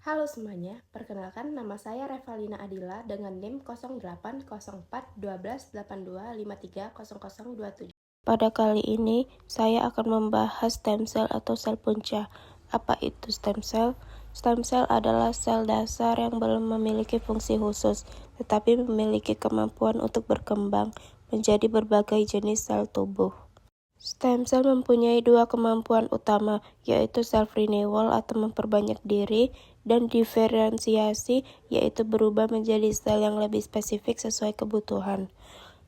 Halo semuanya, perkenalkan nama saya Revalina Adila dengan NIM 08041282530027. Pada kali ini, saya akan membahas stem cell atau sel punca. Apa itu stem cell? Stem cell adalah sel dasar yang belum memiliki fungsi khusus, tetapi memiliki kemampuan untuk berkembang menjadi berbagai jenis sel tubuh. Stem cell mempunyai dua kemampuan utama, yaitu self-renewal atau memperbanyak diri, dan diferensiasi, yaitu berubah menjadi sel yang lebih spesifik sesuai kebutuhan.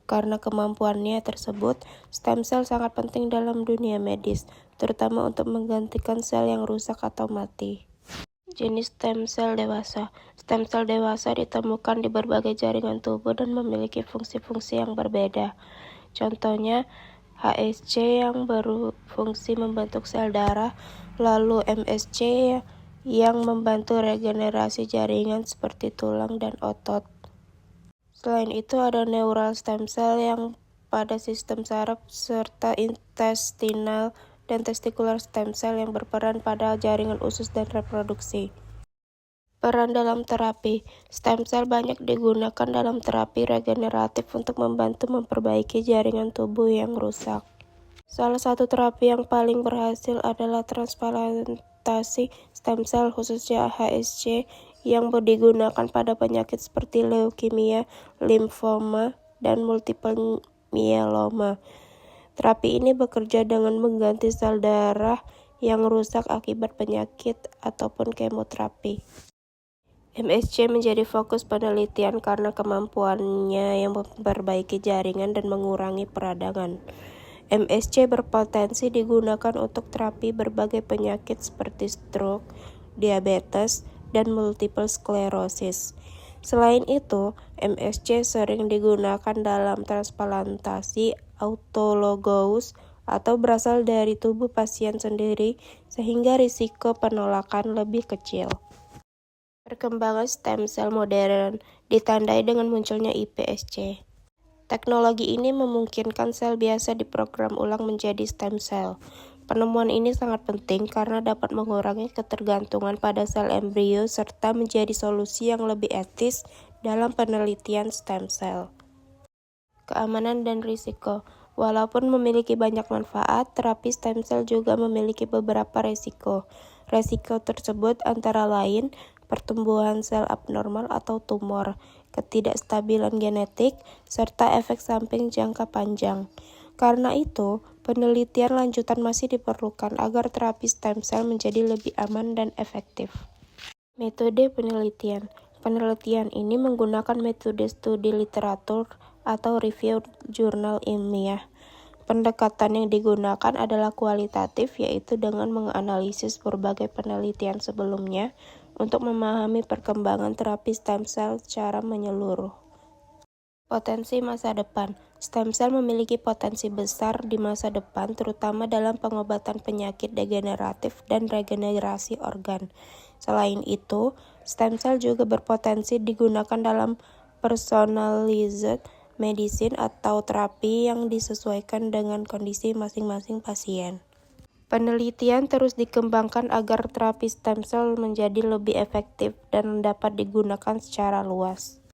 Karena kemampuannya tersebut, stem cell sangat penting dalam dunia medis, terutama untuk menggantikan sel yang rusak atau mati. Jenis stem cell dewasa. Stem cell dewasa ditemukan di berbagai jaringan tubuh dan memiliki fungsi-fungsi yang berbeda. Contohnya, HSC yang berfungsi membentuk sel darah, lalu MSC yang membantu regenerasi jaringan seperti tulang dan otot. Selain itu ada neural stem cell yang pada sistem saraf serta intestinal dan testicular stem cell yang berperan pada jaringan usus dan reproduksi. Peran dalam terapi. Stem cell banyak digunakan dalam terapi regeneratif untuk membantu memperbaiki jaringan tubuh yang rusak. Salah satu terapi yang paling berhasil adalah transplantasi stem cell khususnya HSC yang digunakan pada penyakit seperti leukemia, limfoma, dan multiple myeloma. Terapi ini bekerja dengan mengganti sel darah yang rusak akibat penyakit ataupun kemoterapi. MSC menjadi fokus penelitian karena kemampuannya yang memperbaiki jaringan dan mengurangi peradangan. MSC berpotensi digunakan untuk terapi berbagai penyakit seperti stroke, diabetes, dan multiple sclerosis. Selain itu, MSC sering digunakan dalam transplantasi autologous atau berasal dari tubuh pasien sendiri, sehingga risiko penolakan lebih kecil. Perkembangan stem cell modern ditandai dengan munculnya iPSC. Teknologi ini memungkinkan sel biasa diprogram ulang menjadi stem cell. Penemuan ini sangat penting karena dapat mengurangi ketergantungan pada sel embrio serta menjadi solusi yang lebih etis dalam penelitian stem cell. Keamanan dan risiko. Walaupun memiliki banyak manfaat, terapi stem cell juga memiliki beberapa risiko. Risiko tersebut antara lain pertumbuhan sel abnormal atau tumor, ketidakstabilan genetik, serta efek samping jangka panjang. Karena itu, penelitian lanjutan masih diperlukan agar terapi stem cell menjadi lebih aman dan efektif. Metode penelitian. Penelitian ini menggunakan metode studi literatur atau review jurnal ilmiah. Pendekatan yang digunakan adalah kualitatif, yaitu dengan menganalisis berbagai penelitian sebelumnya untuk memahami perkembangan terapi stem cell secara menyeluruh. Potensi masa depan. Stem cell memiliki potensi besar di masa depan, terutama dalam pengobatan penyakit degeneratif dan regenerasi organ. Selain itu, stem cell juga berpotensi digunakan dalam personalized medicine atau terapi yang disesuaikan dengan kondisi masing-masing pasien. Penelitian terus dikembangkan agar terapi stem cell menjadi lebih efektif dan dapat digunakan secara luas.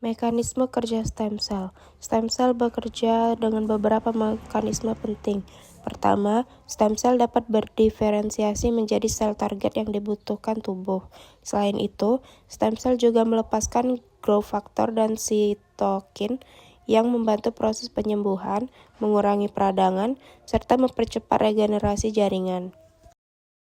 Mekanisme kerja stem cell. Stem cell bekerja dengan beberapa mekanisme penting. Pertama, stem cell dapat berdiferensiasi menjadi sel target yang dibutuhkan tubuh. Selain itu, stem cell juga melepaskan growth factor dan sitokin yang membantu proses penyembuhan, mengurangi peradangan, serta mempercepat regenerasi jaringan.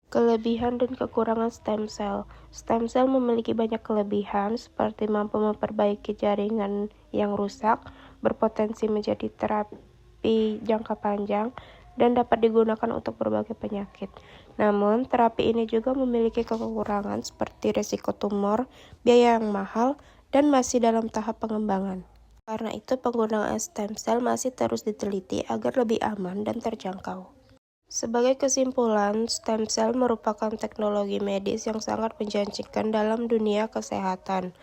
Kelebihan dan kekurangan stem cell. Stem cell memiliki banyak kelebihan seperti mampu memperbaiki jaringan yang rusak, berpotensi menjadi terapi jangka panjang, dan dapat digunakan untuk berbagai penyakit. Namun, terapi ini juga memiliki kekurangan seperti risiko tumor, biaya yang mahal, dan masih dalam tahap pengembangan. Karena itu, penggunaan stem cell masih terus diteliti agar lebih aman dan terjangkau. Sebagai kesimpulan, stem cell merupakan teknologi medis yang sangat menjanjikan dalam dunia kesehatan.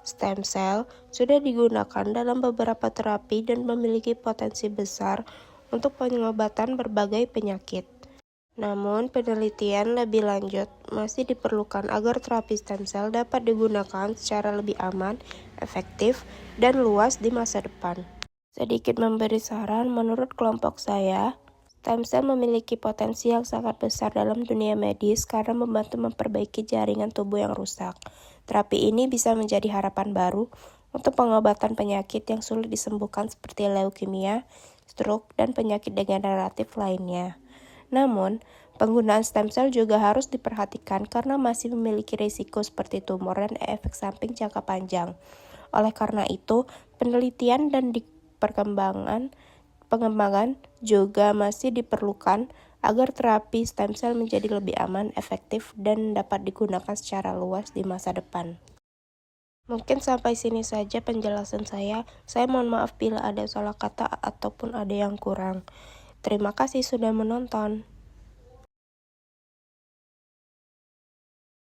Stem cell sudah digunakan dalam beberapa terapi dan memiliki potensi besar untuk pengobatan berbagai penyakit. Namun, penelitian lebih lanjut masih diperlukan agar terapi stem cell dapat digunakan secara lebih aman, efektif, dan luas di masa depan. Sedikit memberi saran, menurut kelompok saya, stem cell memiliki potensi yang sangat besar dalam dunia medis karena membantu memperbaiki jaringan tubuh yang rusak. Terapi ini bisa menjadi harapan baru untuk pengobatan penyakit yang sulit disembuhkan seperti leukemia, stroke, dan penyakit degeneratif lainnya. Namun, penggunaan stem cell juga harus diperhatikan karena masih memiliki risiko seperti tumor dan efek samping jangka panjang. Oleh karena itu, penelitian dan pengembangan juga masih diperlukan agar terapi stem cell menjadi lebih aman, efektif, dan dapat digunakan secara luas di masa depan. Mungkin sampai sini saja penjelasan saya. Saya mohon maaf bila ada salah kata ataupun ada yang kurang. Terima kasih sudah menonton.